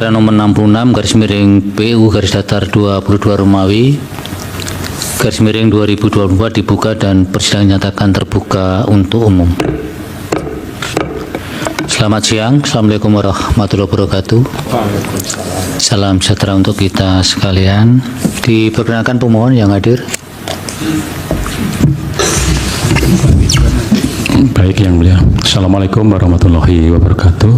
perkara nomor 66 garis miring PU garis datar 22 Romawi garis miring 2024 dibuka dan persidangan nyatakan terbuka untuk umum. Selamat siang, Assalamualaikum warahmatullahi wabarakatuh. Salam sejahtera untuk kita sekalian. Diperkenalkan pemohon yang hadir. Baik, yang mulia. Assalamualaikum warahmatullahi wabarakatuh.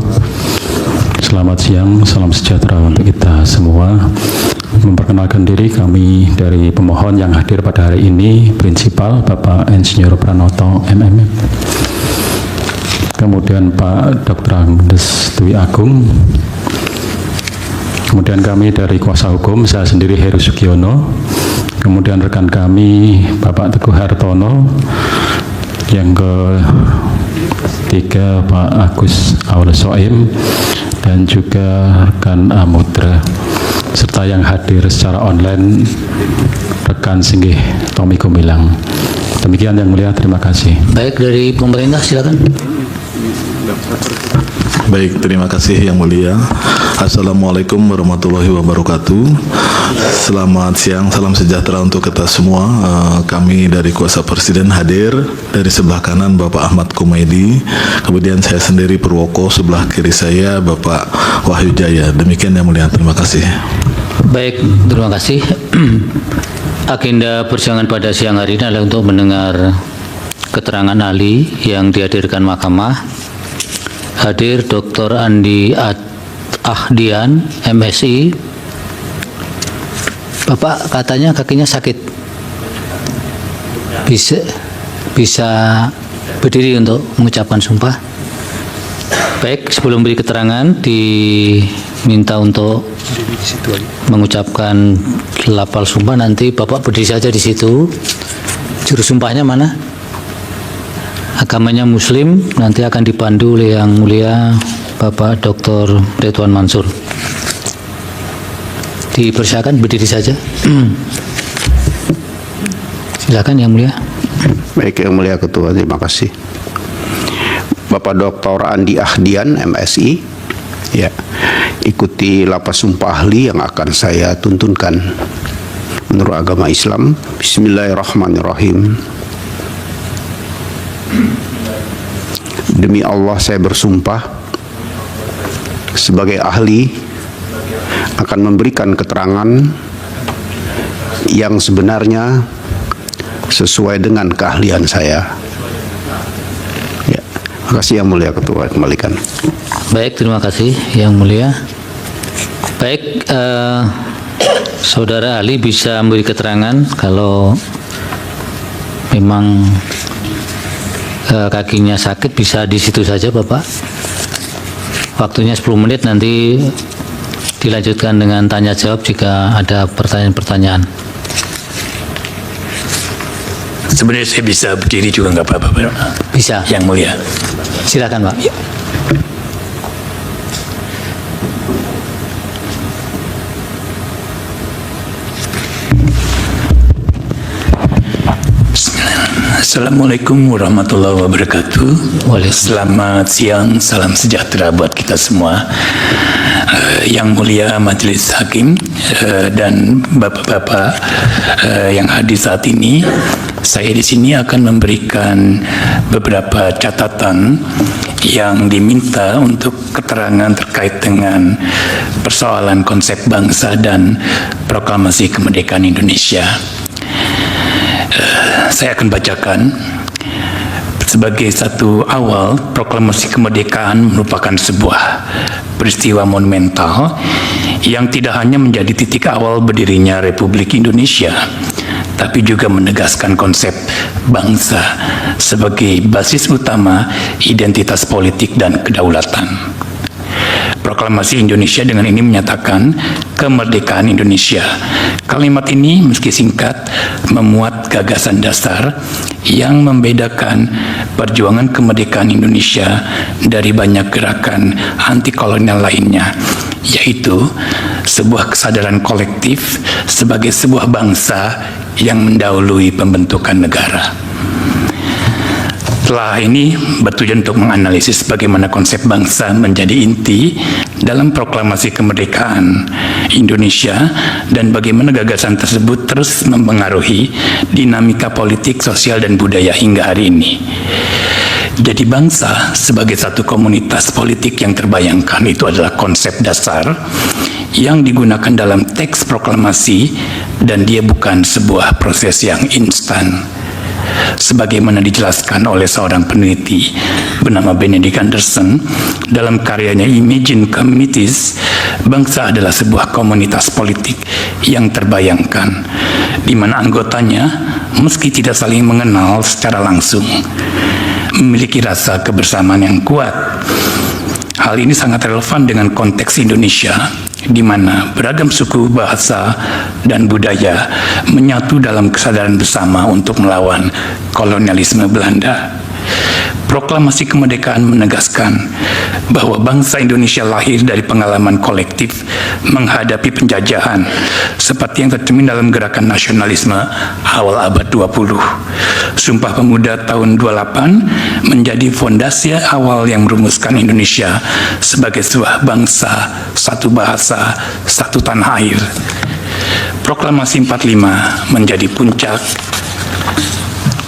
Selamat siang, salam sejahtera untuk kita semua. Memperkenalkan diri, kami dari pemohon yang hadir pada hari ini, Prinsipal Bapak Insinyur Pranoto MMM. Kemudian Pak Dr. Andes Dwi Agung. Kemudian kami dari kuasa hukum, saya sendiri Heru Sugiono. Kemudian rekan kami Bapak Teguh Hartono. Yang ketiga Pak Agus Aul Soim dan juga rekan Amudra, serta yang hadir secara online rekan Singgih Tommy Gumilang. Demikian yang mulia, terima kasih. Baik, dari pemerintah silakan. Baik, terima kasih yang mulia. Assalamualaikum warahmatullahi wabarakatuh. Selamat siang, salam sejahtera untuk kita semua. Kami dari kuasa Presiden hadir, dari sebelah kanan Bapak Ahmad Kumaidi, kemudian saya sendiri Purwoko, sebelah kiri saya Bapak Wahyu Jaya. Demikian yang mulia, terima kasih. Baik, terima kasih. Agenda persidangan pada siang hari ini adalah untuk mendengar keterangan ahli yang dihadirkan mahkamah. Hadir Dr. Andi Ahdian, MSI. Bapak katanya kakinya sakit. Bisa berdiri untuk mengucapkan sumpah. Baik, sebelum beri keterangan diminta untuk mengucapkan lafal sumpah. Nanti Bapak berdiri saja di situ. Juru sumpahnya mana? Agamanya Muslim, nanti akan dipandu oleh Yang Mulia Bapak Dr. Ridwan Mansur. Dipersilakan berdiri saja. Silakan Yang Mulia. Baik, Yang Mulia Ketua, terima kasih. Bapak Dr. Andi Ahdian, MSI. Ya, ikuti lapas sumpah ahli yang akan saya tuntunkan menurut agama Islam. Bismillahirrahmanirrahim. Demi Allah saya bersumpah sebagai ahli akan memberikan keterangan yang sebenarnya sesuai dengan keahlian saya. Ya, terima kasih Yang Mulia Ketua, kembalikan. Baik, terima kasih Yang Mulia. Baik, saudara ahli bisa memberi keterangan kalau memang kakinya sakit, bisa di situ saja Bapak. Waktunya 10 menit, nanti dilanjutkan dengan tanya jawab jika ada pertanyaan-pertanyaan. Sebenarnya saya bisa berdiri juga nggak apa-apa, Pak. Bisa. Yang Mulia. Silakan Pak. Assalamualaikum warahmatullahi wabarakatuh. Selamat siang, salam sejahtera buat kita semua. Yang Mulia Majelis Hakim dan bapak-bapak yang hadir saat ini, saya di sini akan memberikan beberapa catatan yang diminta untuk keterangan terkait dengan persoalan konsep bangsa dan proklamasi kemerdekaan Indonesia. Saya akan bacakan. Sebagai satu awal, proklamasi kemerdekaan merupakan sebuah peristiwa monumental yang tidak hanya menjadi titik awal berdirinya Republik Indonesia, tapi juga menegaskan konsep bangsa sebagai basis utama identitas politik dan kedaulatan. Proklamasi Indonesia dengan ini menyatakan kemerdekaan Indonesia. Kalimat ini meski singkat memuat gagasan dasar yang membedakan perjuangan kemerdekaan Indonesia dari banyak gerakan anti kolonial lainnya, yaitu sebuah kesadaran kolektif sebagai sebuah bangsa yang mendahului pembentukan negara. Telah ini bertujuan untuk menganalisis bagaimana konsep bangsa menjadi inti dalam proklamasi kemerdekaan Indonesia dan bagaimana gagasan tersebut terus mempengaruhi dinamika politik, sosial, dan budaya hingga hari ini. Jadi bangsa sebagai satu komunitas politik yang terbayangkan itu adalah konsep dasar yang digunakan dalam teks proklamasi dan dia bukan sebuah proses yang instan. Sebagaimana dijelaskan oleh seorang peneliti bernama Benedict Anderson dalam karyanya Imagine Communities, bangsa adalah sebuah komunitas politik yang terbayangkan, di mana anggotanya meski tidak saling mengenal secara langsung, memiliki rasa kebersamaan yang kuat. Hal ini sangat relevan dengan konteks Indonesia, di mana beragam suku, bahasa, dan budaya menyatu dalam kesadaran bersama untuk melawan kolonialisme Belanda. Proklamasi kemerdekaan menegaskan bahwa bangsa Indonesia lahir dari pengalaman kolektif menghadapi penjajahan seperti yang tercermin dalam gerakan nasionalisme awal abad 20. Sumpah Pemuda tahun 28 menjadi fondasi awal yang merumuskan Indonesia sebagai sebuah bangsa, satu bahasa, satu tanah air. Proklamasi 45 menjadi puncak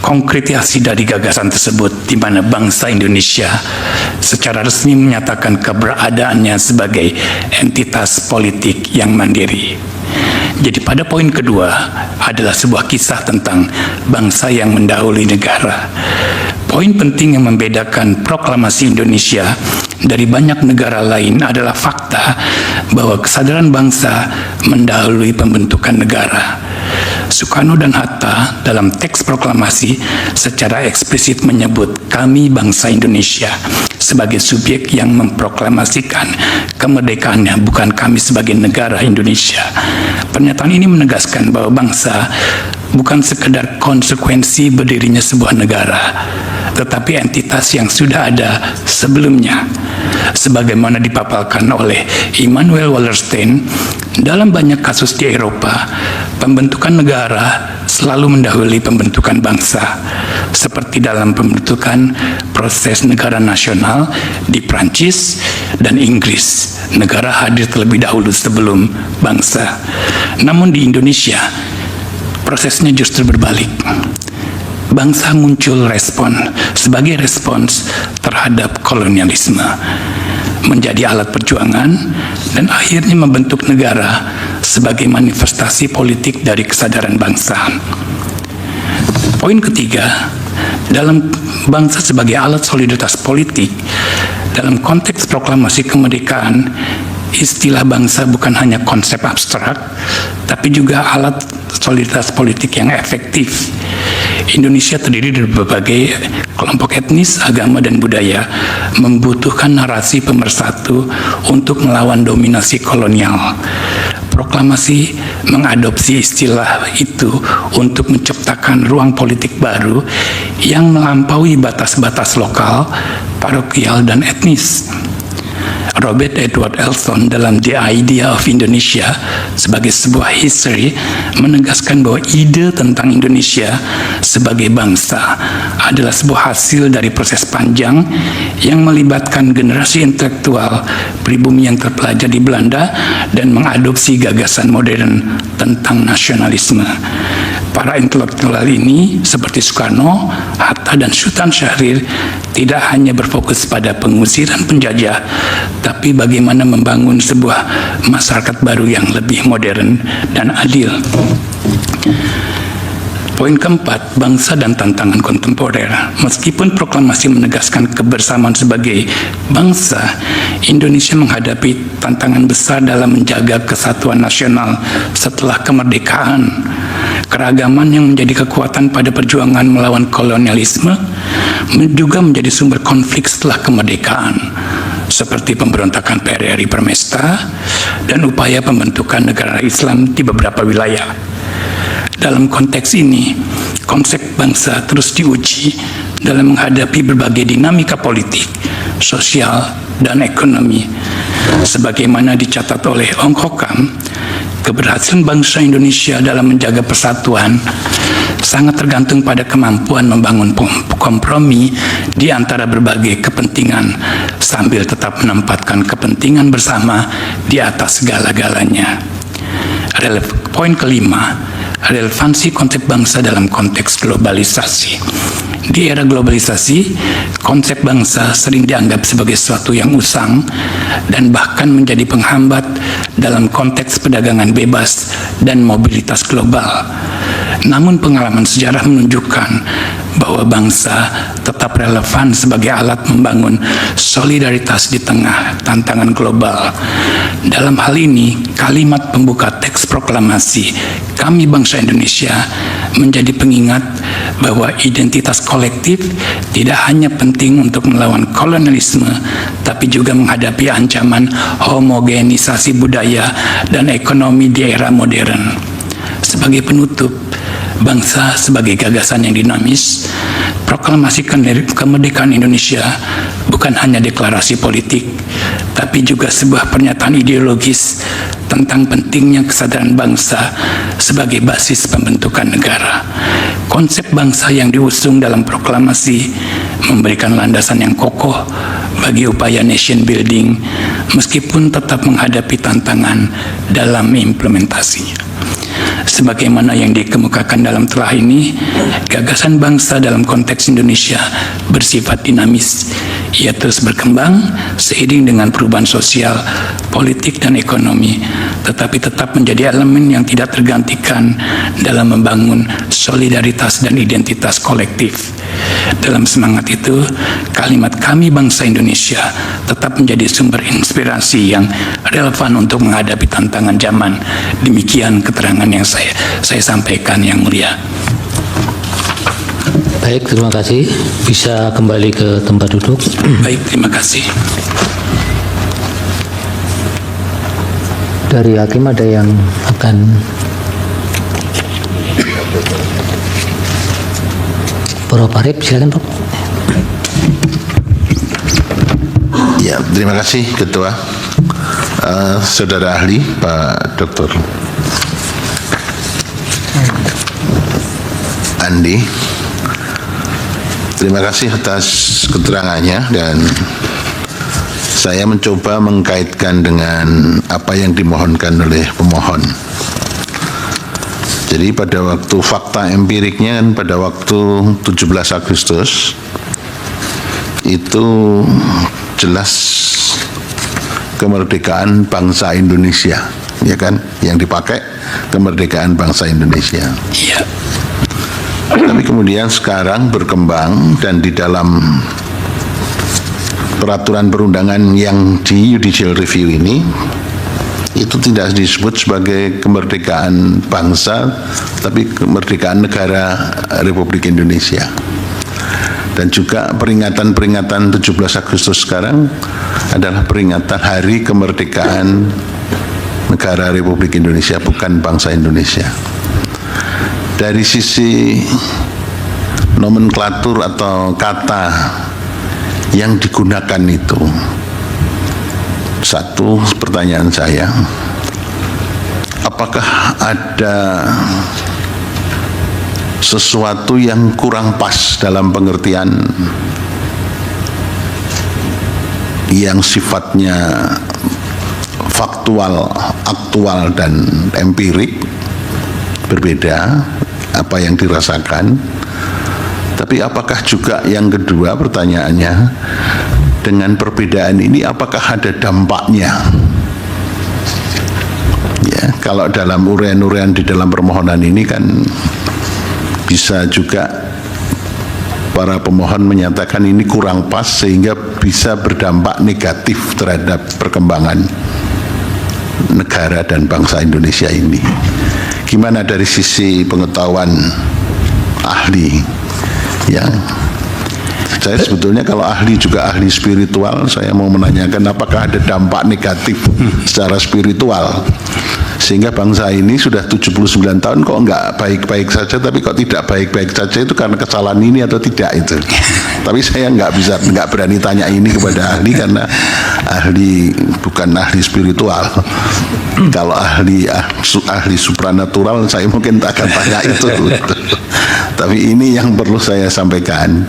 konkretisasi dari gagasan tersebut, di mana bangsa Indonesia secara resmi menyatakan keberadaannya sebagai entitas politik yang mandiri. Jadi pada poin kedua adalah sebuah kisah tentang bangsa yang mendahului negara. Poin penting yang membedakan proklamasi Indonesia dari banyak negara lain adalah fakta bahwa kesadaran bangsa mendahului pembentukan negara. Soekarno dan Hatta dalam teks proklamasi secara eksplisit menyebut kami bangsa Indonesia sebagai subjek yang memproklamasikan kemerdekaannya, bukan kami sebagai negara Indonesia. Pernyataan ini menegaskan bahwa bangsa bukan sekedar konsekuensi berdirinya sebuah negara, tetapi entitas yang sudah ada sebelumnya. Sebagaimana dipapalkan oleh Immanuel Wallerstein, dalam banyak kasus di Eropa, pembentukan negara selalu mendahului pembentukan bangsa, seperti dalam pembentukan proses negara nasional di Prancis dan Inggris. Negara hadir terlebih dahulu sebelum bangsa. Namun di Indonesia, prosesnya justru berbalik. Bangsa muncul sebagai respons terhadap kolonialisme, menjadi alat perjuangan, dan akhirnya membentuk negara sebagai manifestasi politik dari kesadaran bangsa. Poin ketiga, dalam bangsa sebagai alat solidaritas politik, dalam konteks proklamasi kemerdekaan, istilah bangsa bukan hanya konsep abstrak, tapi juga alat solidaritas politik yang efektif. Indonesia terdiri dari berbagai kelompok etnis, agama, dan budaya, membutuhkan narasi pemersatu untuk melawan dominasi kolonial. Proklamasi mengadopsi istilah itu untuk menciptakan ruang politik baru yang melampaui batas-batas lokal, parokial, dan etnis. Robert Edward Elson dalam The Idea of Indonesia sebagai sebuah history menegaskan bahwa ide tentang Indonesia sebagai bangsa adalah sebuah hasil dari proses panjang yang melibatkan generasi intelektual pribumi yang terpelajar di Belanda dan mengadopsi gagasan modern tentang nasionalisme. Para intelektual ini seperti Soekarno, Hatta, dan Sultan Syahrir tidak hanya berfokus pada pengusiran penjajah, tapi bagaimana membangun sebuah masyarakat baru yang lebih modern dan adil. Poin keempat, bangsa dan tantangan kontemporer. Meskipun proklamasi menegaskan kebersamaan sebagai bangsa, Indonesia menghadapi tantangan besar dalam menjaga kesatuan nasional setelah kemerdekaan. Keragaman yang menjadi kekuatan pada perjuangan melawan kolonialisme juga menjadi sumber konflik setelah kemerdekaan, seperti pemberontakan PRRI Permesta dan upaya pembentukan negara Islam di beberapa wilayah. Dalam konteks ini, konsep bangsa terus diuji dalam menghadapi berbagai dinamika politik, sosial, dan ekonomi. Sebagaimana dicatat oleh Ong Ho Kam, Keberhasilan bangsa Indonesia dalam menjaga persatuan sangat tergantung pada kemampuan membangun kompromi di antara berbagai kepentingan sambil tetap menempatkan kepentingan bersama di atas segala-galanya. Poin kelima, relevansi konsep bangsa dalam konteks globalisasi. Di era globalisasi, konsep bangsa sering dianggap sebagai sesuatu yang usang dan bahkan menjadi penghambat dalam konteks perdagangan bebas dan mobilitas global. Namun pengalaman sejarah menunjukkan bahwa bangsa tetap relevan sebagai alat membangun solidaritas di tengah tantangan global. Dalam hal ini, kalimat pembuka teks proklamasi Kami Bangsa Indonesia menjadi pengingat bahwa identitas kolektif tidak hanya penting untuk melawan kolonialisme, tapi juga menghadapi ancaman homogenisasi budaya dan ekonomi di era modern. Sebagai penutup, bangsa sebagai gagasan yang dinamis, proklamasi kemerdekaan Indonesia bukan hanya deklarasi politik, tapi juga sebuah pernyataan ideologis tentang pentingnya kesadaran bangsa sebagai basis pembentukan negara. Konsep bangsa yang diusung dalam proklamasi memberikan landasan yang kokoh bagi upaya nation building, meskipun tetap menghadapi tantangan dalam implementasinya. Sebagaimana yang dikemukakan dalam telah ini, gagasan bangsa dalam konteks Indonesia bersifat dinamis. Ia terus berkembang seiring dengan perubahan sosial, politik, dan ekonomi, tetapi tetap menjadi elemen yang tidak tergantikan dalam membangun solidaritas dan identitas kolektif. Dalam semangat itu, kalimat Kami Bangsa Indonesia tetap menjadi sumber inspirasi yang relevan untuk menghadapi tantangan zaman. Demikian keterangan yang saya sampaikan, Yang Mulia. Baik, terima kasih. Bisa kembali ke tempat duduk. Baik, terima kasih. Dari hakim ada yang akan Prof. Arif, silakan Prof. Ya, terima kasih Ketua. Saudara ahli Pak Dr. Andi, terima kasih atas keterangannya, dan saya mencoba mengkaitkan dengan apa yang dimohonkan oleh pemohon. Jadi pada waktu fakta empiriknya kan pada waktu 17 Agustus itu jelas kemerdekaan bangsa Indonesia, ya kan, yang dipakai kemerdekaan bangsa Indonesia. Iya. Tapi kemudian sekarang berkembang, dan di dalam peraturan perundangan yang di judicial review ini itu tidak disebut sebagai kemerdekaan bangsa, tapi kemerdekaan negara Republik Indonesia. Dan juga peringatan-peringatan 17 Agustus sekarang adalah peringatan Hari Kemerdekaan Negara Republik Indonesia, bukan bangsa Indonesia. Dari sisi nomenklatur atau kata yang digunakan itu, satu pertanyaan saya, apakah ada sesuatu yang kurang pas dalam pengertian yang sifatnya faktual, aktual, dan empirik, berbeda apa yang dirasakan. Tapi apakah juga yang kedua pertanyaannya, dengan perbedaan ini apakah ada dampaknya? Ya, kalau dalam uraian-uraian di dalam permohonan ini kan bisa juga para pemohon menyatakan ini kurang pas sehingga bisa berdampak negatif terhadap perkembangan negara dan bangsa Indonesia ini. Gimana dari sisi pengetahuan ahli? Ya, saya sebetulnya kalau ahli juga ahli spiritual, saya mau menanyakan apakah ada dampak negatif secara spiritual Sehingga bangsa ini sudah 79 tahun kok nggak baik-baik saja, tapi kok tidak baik-baik saja itu karena kesalahan ini atau tidak itu. Tapi saya nggak berani tanya ini kepada ahli karena ahli bukan ahli spiritual. Kalau ahli supranatural saya mungkin tak akan tanya itu. Tapi ini yang perlu saya sampaikan.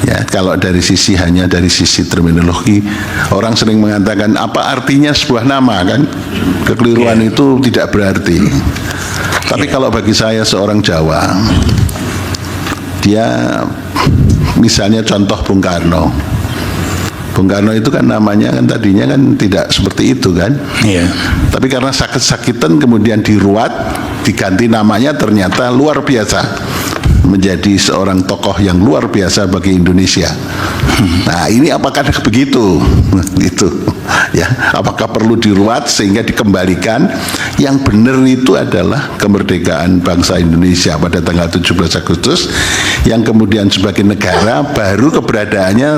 Ya, kalau hanya dari sisi terminologi, orang sering mengatakan apa artinya sebuah nama kan? Kekeliruan itu tidak berarti. Tapi kalau bagi saya seorang Jawa, dia misalnya contoh Bung Karno. Bung Karno itu kan namanya kan tadinya kan tidak seperti itu kan? Iya. Tapi karena sakit-sakitan kemudian diruat, diganti namanya ternyata luar biasa. Menjadi seorang tokoh yang luar biasa bagi Indonesia. Nah, ini apakah begitu? Itu ya, apakah perlu diruat sehingga dikembalikan? Yang benar itu adalah kemerdekaan bangsa Indonesia pada tanggal 17 Agustus yang kemudian sebagai negara baru keberadaannya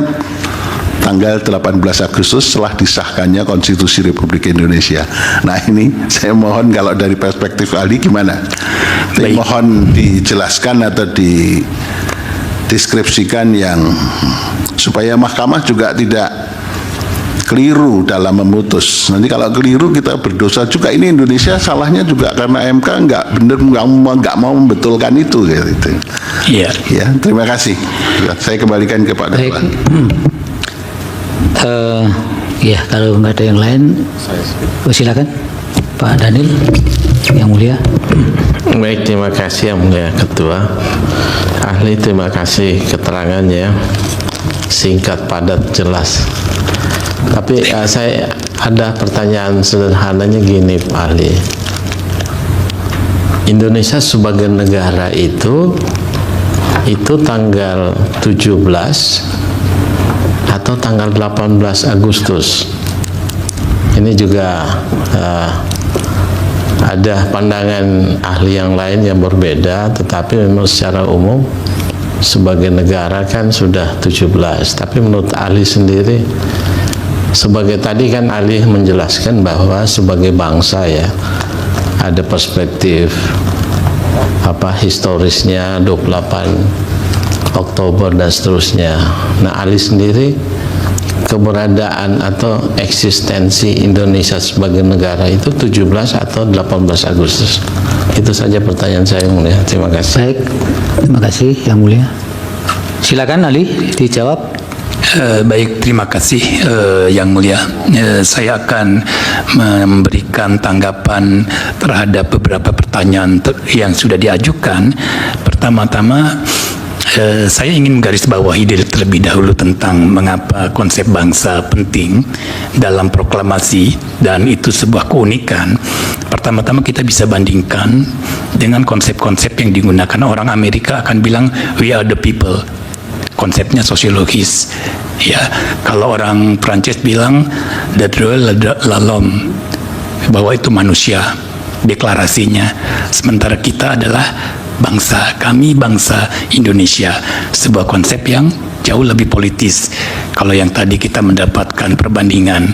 tanggal 18 Agustus setelah disahkannya Konstitusi Republik Indonesia. Nah, ini saya mohon kalau dari perspektif ahli gimana? Mohon dijelaskan atau dideskripsikan yang supaya mahkamah juga tidak keliru dalam memutus. Nanti kalau keliru kita berdosa juga. Ini Indonesia salahnya juga karena MK nggak benar, nggak mau membetulkan itu gitu. Iya. Ya, terima kasih. Saya kembalikan ke Pak Baik. Ketua. Ya, kalau nggak ada yang lain, silakan Pak Daniel, yang mulia. Baik, terima kasih yang mulia Ketua. Ahli, terima kasih keterangannya, singkat, padat, jelas. Tapi saya ada pertanyaan sederhananya gini Pak Ahli. Indonesia sebagai negara itu tanggal 17 atau tanggal 18 Agustus. Ini juga ada pandangan ahli yang lain yang berbeda, tetapi memang secara umum sebagai negara kan sudah 17. Tapi menurut ahli sendiri, sebagai tadi kan ahli menjelaskan bahwa sebagai bangsa ya ada perspektif historisnya 28 Oktober dan seterusnya. Nah, ahli sendiri keberadaan atau eksistensi Indonesia sebagai negara itu 17 atau 18 Agustus. Itu saja pertanyaan saya, yang mulia. Terima kasih. Baik, terima kasih yang mulia. Silakan ahli dijawab. Baik, terima kasih yang mulia. Saya akan memberikan tanggapan terhadap beberapa pertanyaan yang sudah diajukan. Pertama-tama, saya ingin menggarisbawahi terlebih dahulu tentang mengapa konsep bangsa penting dalam proklamasi dan itu sebuah keunikan. Pertama-tama kita bisa bandingkan dengan konsep-konsep yang digunakan orang Amerika, akan bilang we are the people. Konsepnya sosiologis. Ya, kalau orang Prancis bilang the droit la l'homme, bahwa itu manusia, deklarasinya. Sementara kita adalah bangsa, kami bangsa Indonesia, sebuah konsep yang jauh lebih politis. Kalau yang tadi kita mendapatkan perbandingan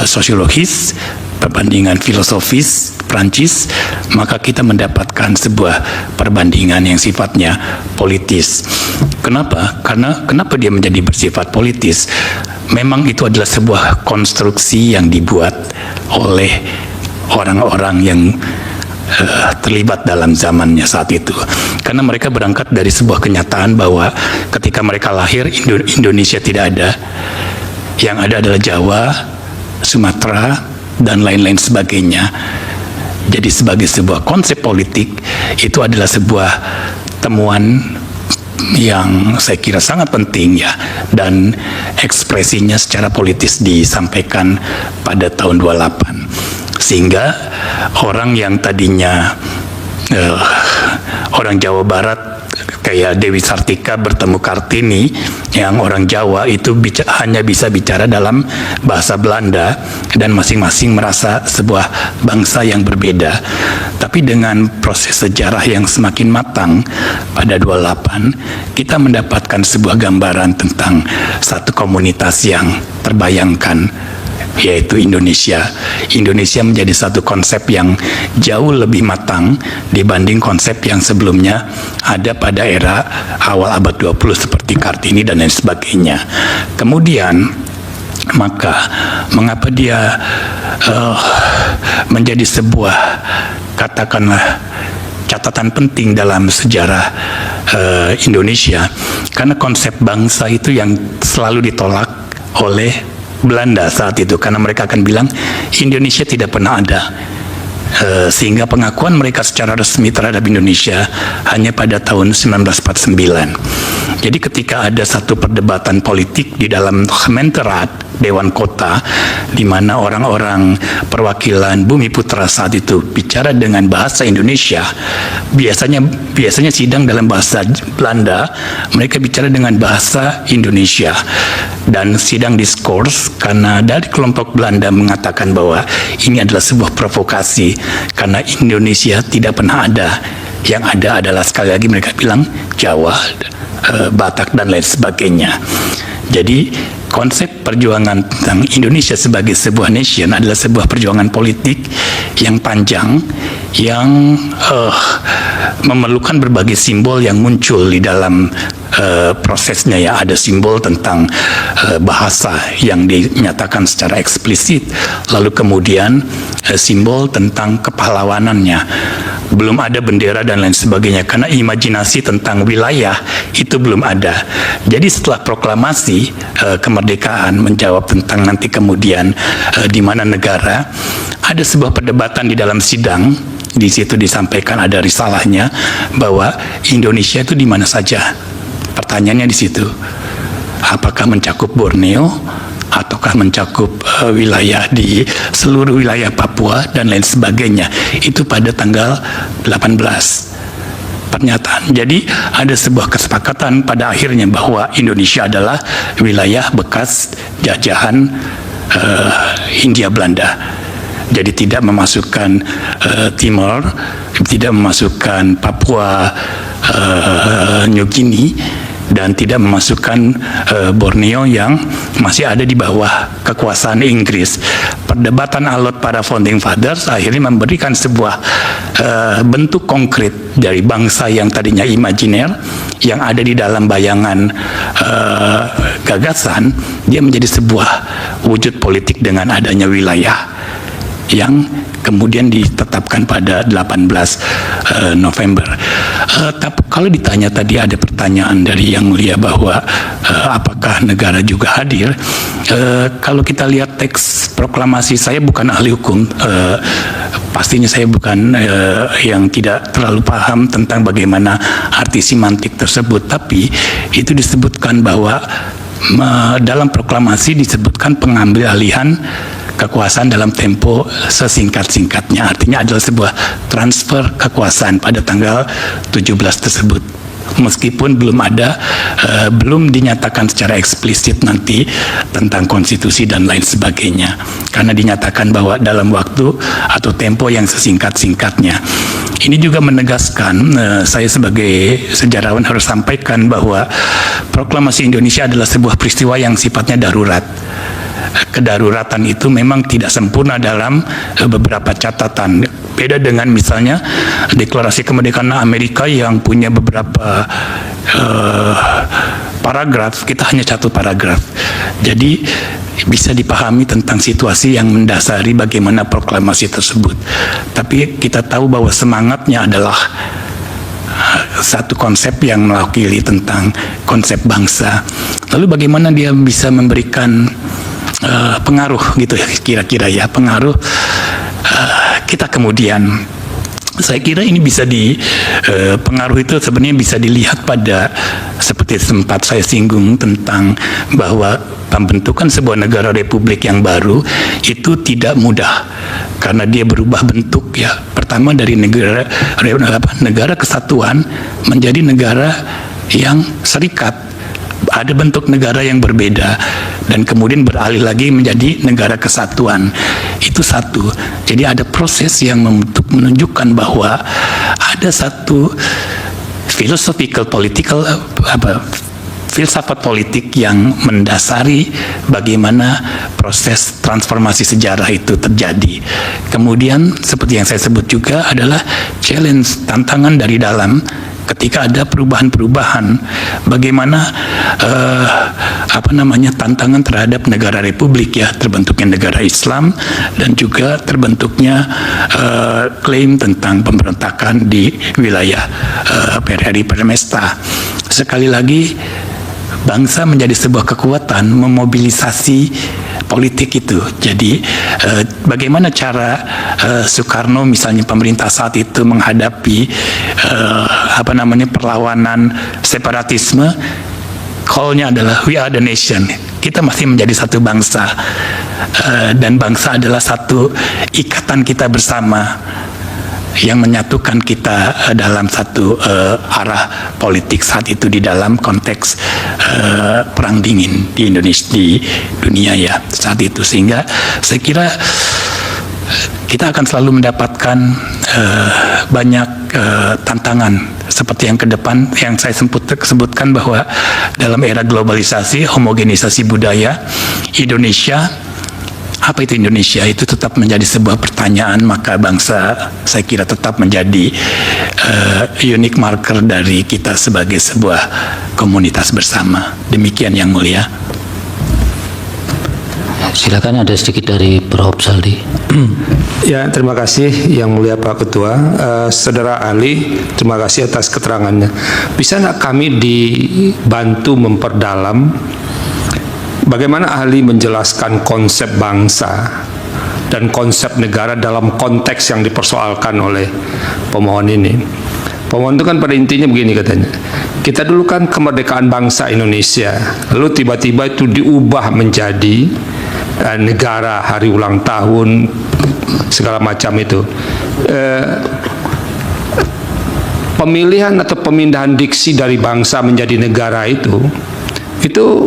sosiologis, perbandingan filosofis Prancis, maka kita mendapatkan sebuah perbandingan yang sifatnya politis. Kenapa? Karena kenapa dia menjadi bersifat politis? Memang itu adalah sebuah konstruksi yang dibuat oleh orang-orang yang terlibat dalam zamannya saat itu, karena mereka berangkat dari sebuah kenyataan bahwa ketika mereka lahir Indonesia tidak ada, yang ada adalah Jawa, Sumatera, dan lain-lain sebagainya. Jadi sebagai sebuah konsep politik, itu adalah sebuah temuan yang saya kira sangat penting ya, dan ekspresinya secara politis disampaikan pada tahun 28. Sehingga orang yang tadinya orang Jawa Barat kayak Dewi Sartika bertemu Kartini, yang orang Jawa itu hanya bisa bicara dalam bahasa Belanda dan masing-masing merasa sebuah bangsa yang berbeda. Tapi dengan proses sejarah yang semakin matang pada 28, kita mendapatkan sebuah gambaran tentang satu komunitas yang terbayangkan yaitu Indonesia. Indonesia menjadi satu konsep yang jauh lebih matang dibanding konsep yang sebelumnya ada pada era awal abad 20 seperti Kartini dan lain sebagainya. Kemudian maka mengapa dia menjadi sebuah, katakanlah, catatan penting dalam sejarah Indonesia, karena konsep bangsa itu yang selalu ditolak oleh Belanda saat itu, karena mereka akan bilang Indonesia tidak pernah ada. Sehingga pengakuan mereka secara resmi terhadap Indonesia hanya pada tahun 1949. Jadi ketika ada satu perdebatan politik di dalam Kementerian Dewan Kota, di mana orang-orang perwakilan Bumi Putra saat itu bicara dengan bahasa Indonesia, biasanya sidang dalam bahasa Belanda, mereka bicara dengan bahasa Indonesia. Dan sidang diskurs, karena dari kelompok Belanda mengatakan bahwa ini adalah sebuah provokasi, karena Indonesia tidak pernah ada. Yang ada adalah, sekali lagi mereka bilang, Jawa, Batak, dan lain sebagainya. Jadi konsep perjuangan tentang Indonesia sebagai sebuah nation adalah sebuah perjuangan politik yang panjang, yang memerlukan berbagai simbol yang muncul di dalam prosesnya. Ya, ada simbol tentang bahasa yang dinyatakan secara eksplisit, lalu kemudian simbol tentang kepahlawanannya. Belum ada bendera dan lain sebagainya, karena imajinasi tentang wilayah itu belum ada. Jadi setelah proklamasi kemerdekaan menjawab tentang nanti kemudian di mana negara, ada sebuah perdebatan di dalam sidang. Di situ disampaikan, ada risalahnya, bahwa Indonesia itu di mana saja. Pertanyaannya di situ, apakah mencakup Borneo, ataukah mencakup wilayah di seluruh wilayah Papua dan lain sebagainya. Itu pada tanggal 18 pernyataan. Jadi ada sebuah kesepakatan pada akhirnya bahwa Indonesia adalah wilayah bekas jajahan Hindia Belanda. Jadi tidak memasukkan Timor, tidak memasukkan Papua New Guinea, dan tidak memasukkan Borneo yang masih ada di bawah kekuasaan Inggris. Perdebatan alot para founding fathers akhirnya memberikan sebuah bentuk konkret dari bangsa yang tadinya imajiner, yang ada di dalam bayangan gagasan, dia menjadi sebuah wujud politik dengan adanya wilayah yang kemudian ditetapkan pada 18 November. Tapi kalau ditanya tadi, ada pertanyaan dari Yang Mulia bahwa apakah negara juga hadir? Kalau kita lihat teks proklamasi, saya bukan ahli hukum, pastinya saya bukan yang tidak terlalu paham tentang bagaimana arti semantik tersebut, tapi itu disebutkan bahwa dalam proklamasi disebutkan pengambil alihan kekuasaan dalam tempo sesingkat-singkatnya. Artinya adalah sebuah transfer kekuasaan pada tanggal 17 tersebut. Meskipun belum dinyatakan secara eksplisit nanti tentang konstitusi dan lain sebagainya. Karena dinyatakan bahwa dalam waktu atau tempo yang sesingkat-singkatnya. Ini juga menegaskan, saya sebagai sejarawan harus sampaikan bahwa proklamasi Indonesia adalah sebuah peristiwa yang sifatnya darurat. Kedaruratan itu memang tidak sempurna dalam beberapa catatan. Beda dengan misalnya Deklarasi Kemerdekaan Amerika yang punya beberapa paragraf, kita hanya satu paragraf. Jadi bisa dipahami tentang situasi yang mendasari bagaimana proklamasi tersebut. Tapi kita tahu bahwa semangatnya adalah satu konsep yang mewakili tentang konsep bangsa. Lalu bagaimana dia bisa memberikan pengaruh gitu ya, kira-kira ya, pengaruh kita kemudian. Saya kira ini bisa pengaruh itu sebenarnya bisa dilihat pada, seperti sempat saya singgung tentang bahwa pembentukan sebuah negara republik yang baru itu tidak mudah karena dia berubah bentuk ya. Pertama dari negara kesatuan menjadi negara yang serikat. Ada bentuk negara yang berbeda dan kemudian beralih lagi menjadi negara kesatuan. Itu satu. Jadi ada proses yang menunjukkan bahwa ada satu philosophical political filsafat politik yang mendasari bagaimana proses transformasi sejarah itu terjadi. Kemudian seperti yang saya sebut juga adalah challenge, tantangan dari dalam ketika ada perubahan-perubahan, bagaimana tantangan terhadap negara republik, ya, terbentuknya negara Islam dan juga terbentuknya klaim tentang pemberontakan di wilayah PRRI Permesta. Sekali lagi, bangsa menjadi sebuah kekuatan memobilisasi politik itu. Jadi bagaimana cara Soekarno misalnya, pemerintah saat itu menghadapi perlawanan separatisme, call-nya adalah we are the nation. Kita masih menjadi satu bangsa, dan bangsa adalah satu ikatan kita bersama yang menyatukan kita dalam satu arah politik saat itu di dalam konteks perang dingin di Indonesia, di dunia ya saat itu. Sehingga saya kira kita akan selalu mendapatkan banyak tantangan seperti yang ke depan yang saya sebutkan, bahwa dalam era globalisasi, homogenisasi budaya, Indonesia, apa itu Indonesia, itu tetap menjadi sebuah pertanyaan. Maka bangsa saya kira tetap menjadi unique marker dari kita sebagai sebuah komunitas bersama. Demikian Yang Mulia. Silakan, ada sedikit dari Prof. Saldi. Ya, terima kasih Yang Mulia Pak Ketua. Saudara ahli, terima kasih atas keterangannya. Bisa nggak kami dibantu memperdalam bagaimana ahli menjelaskan konsep bangsa dan konsep negara dalam konteks yang dipersoalkan oleh pemohon ini? Pemohon itu kan pada intinya begini katanya, kita dulu kan kemerdekaan bangsa Indonesia, lalu tiba-tiba itu diubah menjadi negara, hari ulang tahun, segala macam itu. Pemilihan atau pemindahan diksi dari bangsa menjadi negara itu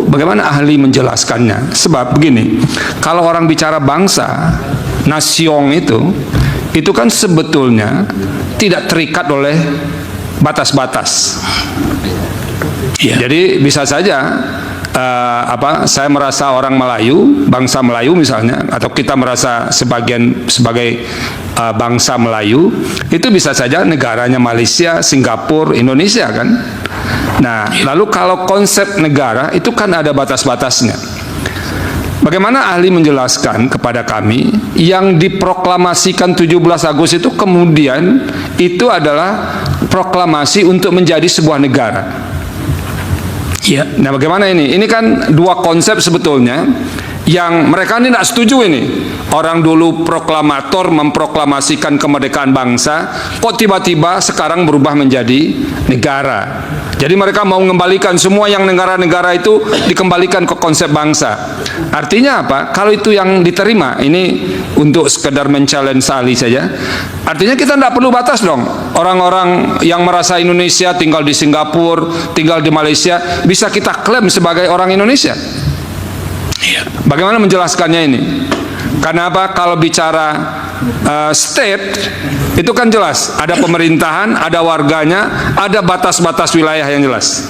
bagaimana ahli menjelaskannya? Sebab begini, kalau orang bicara bangsa, nasion itu kan sebetulnya tidak terikat oleh batas-batas. Yeah. Jadi bisa saja saya merasa orang Melayu, bangsa Melayu misalnya, atau kita merasa sebagai bangsa Melayu, itu bisa saja negaranya Malaysia, Singapura, Indonesia kan. Nah, lalu kalau konsep negara itu kan ada batas-batasnya. Bagaimana ahli menjelaskan kepada kami yang diproklamasikan 17 Agustus itu kemudian itu adalah proklamasi untuk menjadi sebuah negara? Ya. Nah, bagaimana ini? Ini kan dua konsep sebetulnya yang mereka ini tidak setuju ini. Orang dulu proklamator memproklamasikan kemerdekaan bangsa, kok tiba-tiba sekarang berubah menjadi negara. Jadi mereka mau mengembalikan semua yang negara-negara itu dikembalikan ke konsep bangsa. Artinya apa? Kalau itu yang diterima, ini untuk sekedar men-challenge ahli saja. Artinya kita tidak perlu batas dong. Orang-orang yang merasa Indonesia tinggal di Singapura, tinggal di Malaysia, bisa kita klaim sebagai orang Indonesia. Bagaimana menjelaskannya ini? Karena apa? Kalau bicara state, itu kan jelas. Ada pemerintahan, ada warganya, ada batas-batas wilayah yang jelas.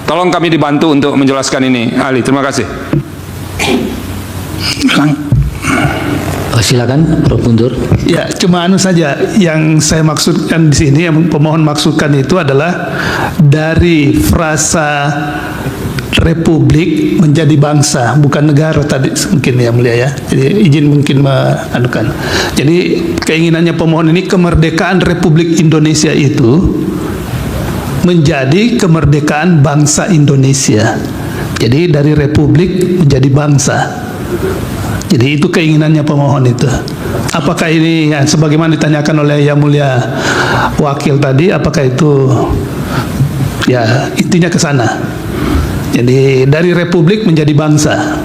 Tolong kami dibantu untuk menjelaskan ini, ahli. Terima kasih. Silakan, Prof. Guntur. Ya, cuma saja yang saya maksudkan di sini, yang pemohon maksudkan itu adalah dari frasa republik menjadi bangsa, bukan negara tadi mungkin ya mulia ya. Jadi izin mungkin menganukan. Jadi keinginannya pemohon ini kemerdekaan Republik Indonesia itu menjadi kemerdekaan bangsa Indonesia. Jadi dari republik menjadi bangsa. Jadi itu keinginannya pemohon itu. Apakah ini ya, sebagaimana ditanyakan oleh Yang Mulia Wakil tadi, apakah itu ya intinya ke sana? Jadi dari republik menjadi bangsa,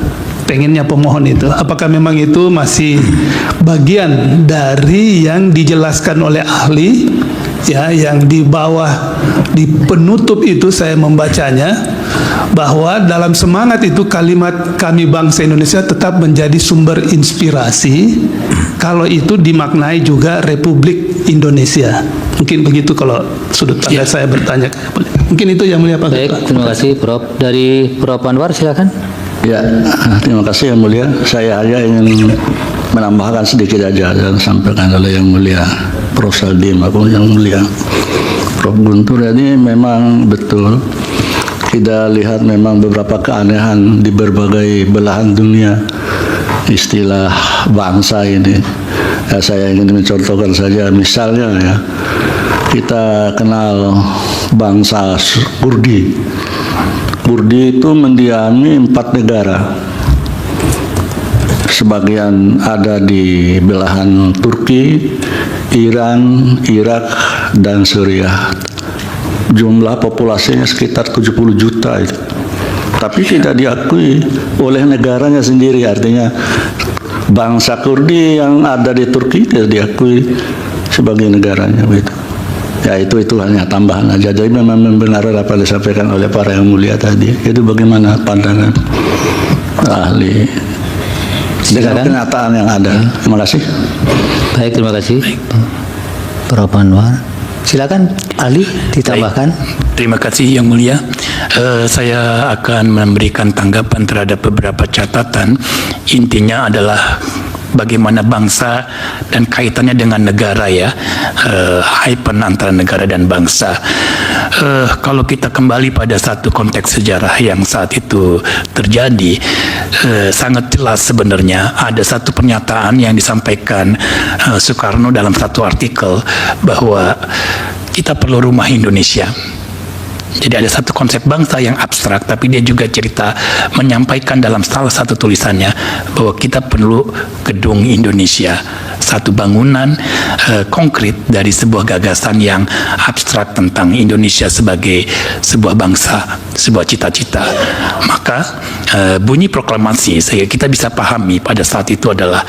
pengennya pemohon itu. Apakah memang itu masih bagian dari yang dijelaskan oleh ahli, ya, yang di bawah di penutup itu saya membacanya bahwa dalam semangat itu kalimat kami bangsa Indonesia tetap menjadi sumber inspirasi. Kalau itu dimaknai juga Republik Indonesia. Mungkin begitu kalau sudut pandang saya bertanya. Mungkin itu yang mulia Pak Baik, Ketua. terima kasih Prof. Dari Prof. Anwar silakan. Ya, terima kasih Yang Mulia. Saya hanya ingin menambahkan sedikit aja yang disampaikan oleh Yang Mulia Prof. Saldi maupun Yang Mulia Prof. Guntur. Ini memang betul. Kita lihat memang beberapa keanehan di berbagai belahan dunia istilah bangsa ini. Ya, saya ingin mencontohkan saja misalnya ya, kita kenal bangsa Kurdi. Kurdi itu mendiami 4 negara. Sebagian ada di belahan Turki, Iran, Irak, dan Suriah. Jumlah populasinya sekitar 70 juta itu. Tapi tidak diakui oleh negaranya sendiri. Artinya bangsa Kurdi yang ada di Turki tidak diakui sebagai negaranya begitu. Ya itu hanya tambahan aja. Jadi memang benar apa yang disampaikan oleh para yang mulia tadi. Itu bagaimana pandangan ahli dengan kenyataan yang ada. Terima kasih. Baik, terima kasih. Prof. Anwar. Silakan ahli ditambahkan. Baik, terima kasih Yang Mulia. Saya akan memberikan tanggapan terhadap beberapa catatan. Intinya adalah bagaimana bangsa dan kaitannya dengan negara ya, hypen antara negara dan bangsa. Kalau kita kembali pada satu konteks sejarah yang saat itu terjadi, sangat jelas sebenarnya ada satu pernyataan yang disampaikan Soekarno dalam satu artikel bahwa kita perlu rumah Indonesia. Jadi ada satu konsep bangsa yang abstrak, tapi dia juga cerita menyampaikan dalam salah satu tulisannya bahwa kita perlu gedung Indonesia, satu bangunan konkret dari sebuah gagasan yang abstrak tentang Indonesia sebagai sebuah bangsa, sebuah cita-cita. Maka bunyi proklamasi saya kita bisa pahami pada saat itu adalah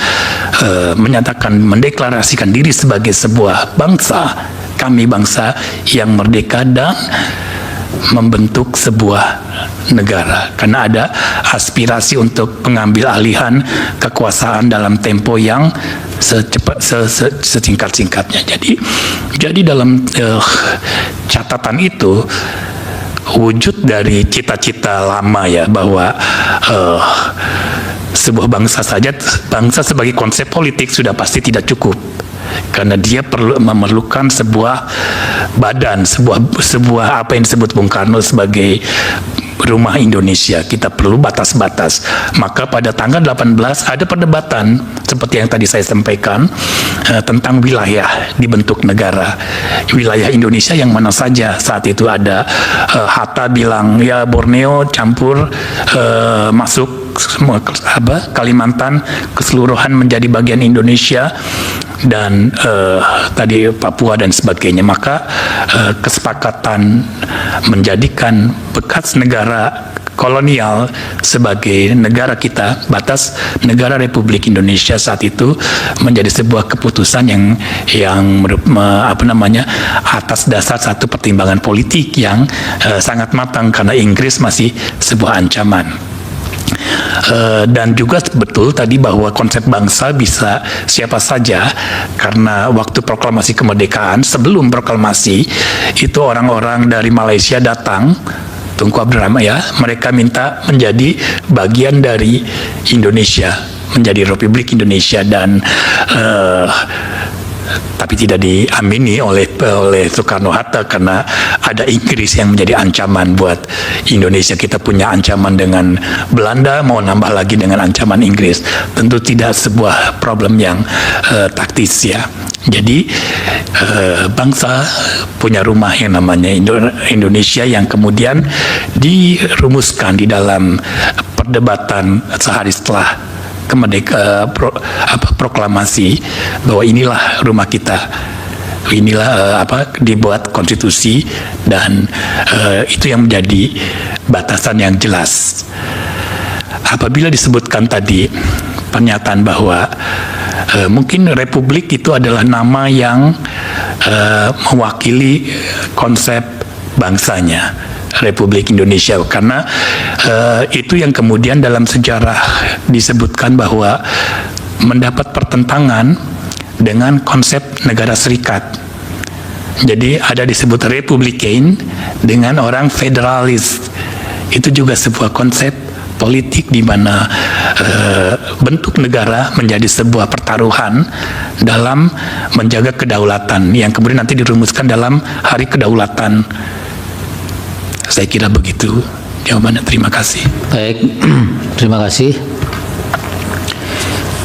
menyatakan, mendeklarasikan diri sebagai sebuah bangsa, kami bangsa yang merdeka dan membentuk sebuah negara, karena ada aspirasi untuk pengambil alihan kekuasaan dalam tempo yang sesingkat-singkatnya. Jadi dalam catatan itu wujud dari cita-cita lama ya, bahwa sebuah bangsa saja, bangsa sebagai konsep politik sudah pasti tidak cukup, karena dia memerlukan sebuah badan, sebuah apa yang disebut Bung Karno sebagai rumah Indonesia. Kita perlu batas-batas. Maka pada tanggal 18 ada perdebatan seperti yang tadi saya sampaikan tentang wilayah dibentuk negara. Wilayah Indonesia yang mana saja saat itu ada. Hatta bilang ya Borneo campur masuk Kalimantan keseluruhan menjadi bagian Indonesia, dan tadi Papua dan sebagainya. Maka kesepakatan menjadikan bekas negara kolonial sebagai negara kita, batas negara Republik Indonesia saat itu menjadi sebuah keputusan yang atas dasar satu pertimbangan politik yang sangat matang, karena Inggris masih sebuah ancaman. Dan juga betul tadi bahwa konsep bangsa bisa siapa saja, karena waktu proklamasi kemerdekaan, sebelum proklamasi itu orang-orang dari Malaysia datang, Tunku Abdurrahman ya, mereka minta menjadi bagian dari Indonesia, menjadi Republik Indonesia, dan tapi tidak diamini oleh Soekarno-Hatta karena ada Inggris yang menjadi ancaman buat Indonesia. Kita punya ancaman dengan Belanda, mau nambah lagi dengan ancaman Inggris. Tentu tidak sebuah problem yang taktis ya. Jadi bangsa punya rumah yang namanya Indonesia, yang kemudian dirumuskan di dalam perdebatan sehari setelah proklamasi bahwa inilah rumah kita, inilah dibuat konstitusi, dan itu yang menjadi batasan yang jelas. Apabila disebutkan tadi pernyataan bahwa mungkin republik itu adalah nama yang mewakili konsep bangsanya, Republik Indonesia, karena itu yang kemudian dalam sejarah disebutkan bahwa mendapat pertentangan dengan konsep negara serikat. Jadi ada disebut Republikan dengan orang federalis. Itu juga sebuah konsep politik di mana bentuk negara menjadi sebuah pertaruhan dalam menjaga kedaulatan yang kemudian nanti dirumuskan dalam Hari Kedaulatan. Saya kira begitu jawabannya. Terima kasih. Baik, terima kasih.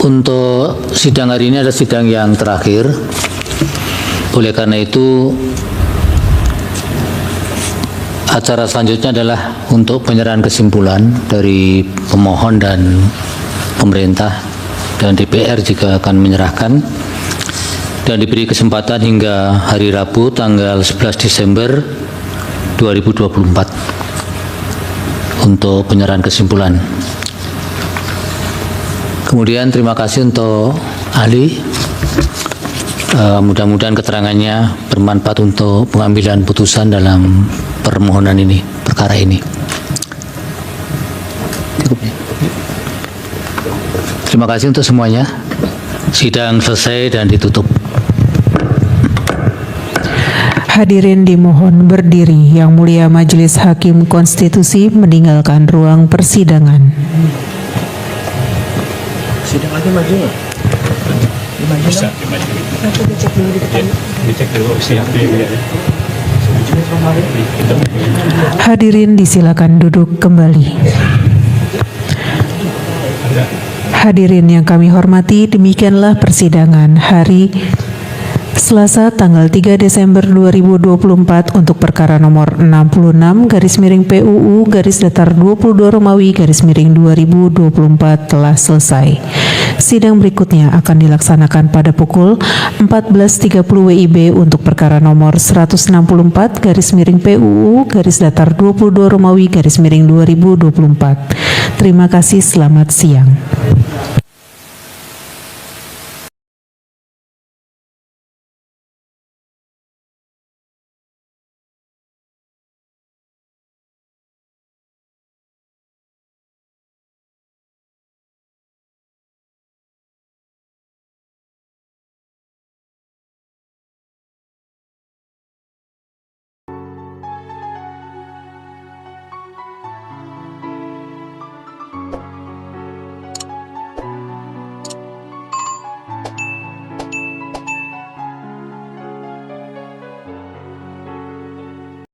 Untuk sidang hari ini adalah sidang yang terakhir. Oleh karena itu, acara selanjutnya adalah untuk penyerahan kesimpulan dari pemohon dan pemerintah, dan DPR juga akan menyerahkan, dan diberi kesempatan hingga hari Rabu tanggal 11 Desember 2024 untuk penyerahan kesimpulan. Kemudian terima kasih untuk ahli. Mudah-mudahan keterangannya bermanfaat untuk pengambilan putusan dalam permohonan ini, perkara ini. Cukup ya? Terima kasih untuk semuanya. Sidang selesai dan ditutup. Hadirin dimohon berdiri. Yang Mulia Majelis Hakim Konstitusi meninggalkan ruang persidangan. Sidang lagi maju nggak? Bisa, dicek dulu siap. Hadirin disilakan duduk kembali. Hadirin yang kami hormati, demikianlah persidangan hari Selasa tanggal 3 Desember 2024 untuk perkara nomor 66/PUU/22 Romawi/2024 telah selesai. Sidang berikutnya akan dilaksanakan pada pukul 14.30 WIB untuk perkara nomor 164/PUU/22 Romawi/2024. Terima kasih, selamat siang.